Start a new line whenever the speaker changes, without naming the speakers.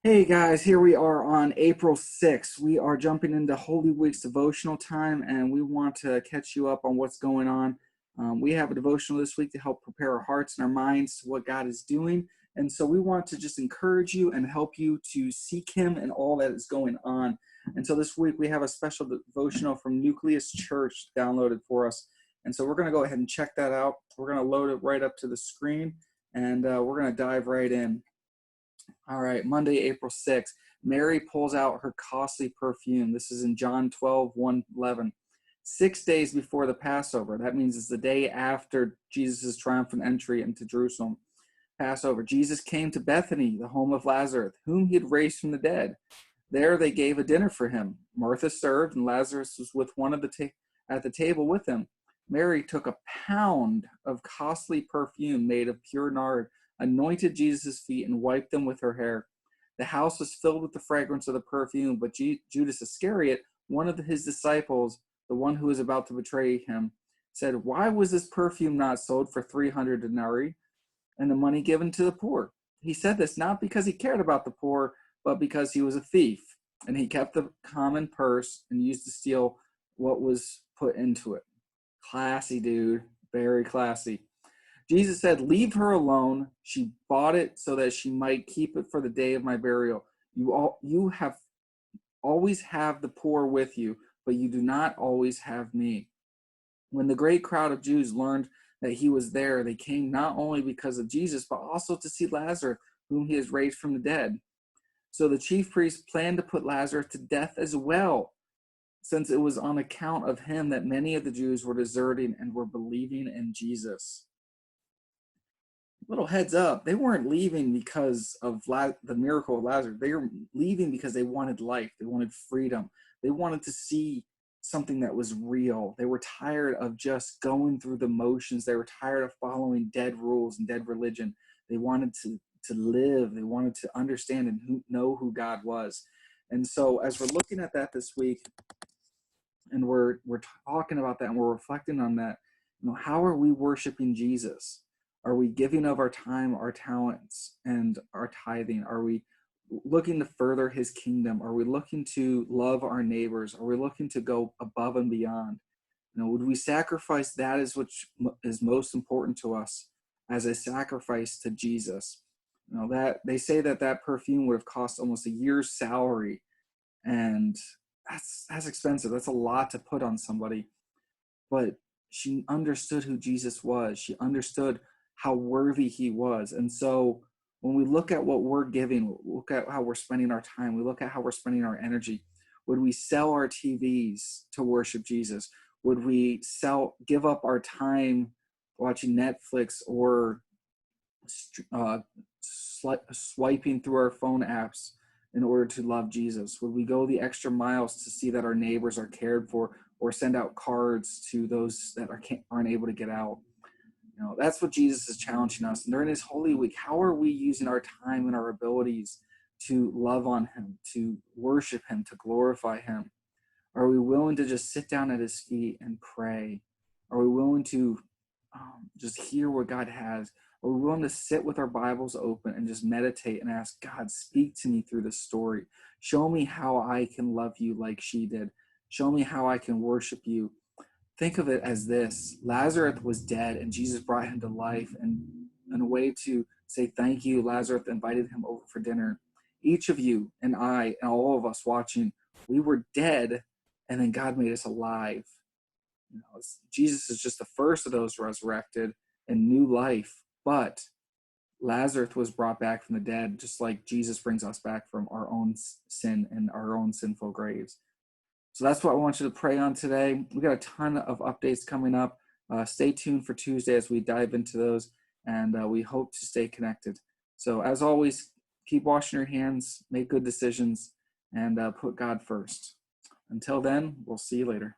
Hey guys, here we are on April 6th. We are jumping into Holy Week's devotional time, and we want to catch you up on what's going on. We have a devotional this week to help prepare our hearts and our minds to what God is doing. And so we want to just encourage you and help you to seek Him in all that is going on. And so this week we have a special devotional from Nucleus Church downloaded for us. And so we're going to go ahead and check that out. We're going to load it right up to the screen, and we're going to dive right in. All right, Monday, April 6th. Mary pulls out her costly perfume. This is in John 12, 1, 11. 6 days before the Passover. That means it's the day after Jesus' triumphant entry into Jerusalem. Passover. Jesus came to Bethany, the home of Lazarus, whom he had raised from the dead. There they gave a dinner for him. Martha served, and Lazarus was with one of at the table with him. Mary took a pound of costly perfume made of pure nard, anointed Jesus' feet, and wiped them with her hair. The house was filled with the fragrance of the perfume, but Judas Iscariot, one of his disciples, the one who was about to betray him, said, "Why was this perfume not sold for 300 denarii and the money given to the poor?" He said this not because he cared about the poor, but because he was a thief, and he kept the common purse and used to steal what was put into it. Classy, dude. Very classy. Jesus said, "Leave her alone. She bought it so that she might keep it for the day of my burial. You have always have the poor with you, but you do not always have me." When the great crowd of Jews learned that he was there, they came not only because of Jesus, but also to see Lazarus, whom he has raised from the dead. So the chief priests planned to put Lazarus to death as well, since it was on account of him that many of the Jews were deserting and were believing in Jesus. Little heads up, they weren't leaving because of the miracle of Lazarus. They were leaving because they wanted life. They wanted freedom. They wanted to see something that was real. They were tired of just going through the motions. They were tired of following dead rules and dead religion. They wanted to live. They wanted to understand and know who God was. And so as we're looking at that this week, and we're talking about that and we're reflecting on that, how are we worshiping Jesus? Are we giving of our time, our talents, and our tithing? Are we looking to further his kingdom? Are we looking to love our neighbors? Are we looking to go above and beyond? Would we sacrifice that as which is most important to us as a sacrifice to Jesus? That they say that perfume would have cost almost a year's salary, and that's expensive. That's a lot to put on somebody. But she understood who Jesus was. She understood how worthy he was. And so when we look at what we're giving, look at how we're spending our time, we look at how we're spending our energy. Would we sell our TVs to worship Jesus? Would we give up our time watching Netflix or uh, swiping through our phone apps in order to love Jesus? Would we go the extra miles to see that our neighbors are cared for, or send out cards to those that aren't able to get out? That's what Jesus is challenging us. And during this Holy Week, how are we using our time and our abilities to love on him, to worship him, to glorify him? Are we willing to just sit down at his feet and pray? Are we willing to just hear what God has? Are we willing to sit with our Bibles open and just meditate and ask God, speak to me through this story? Show me how I can love you like she did. Show me how I can worship you. Think of it as this: Lazarus was dead and Jesus brought him to life. And in a way to say thank you, Lazarus invited him over for dinner. Each of you and I and all of us watching, we were dead, and then God made us alive. Jesus is just the first of those resurrected and new life. But Lazarus was brought back from the dead, just like Jesus brings us back from our own sin and our own sinful graves. So that's what I want you to pray on today. We got a ton of updates coming up. Stay tuned for Tuesday as we dive into those, and we hope to stay connected. So as always, keep washing your hands, make good decisions, and put God first. Until then, we'll see you later.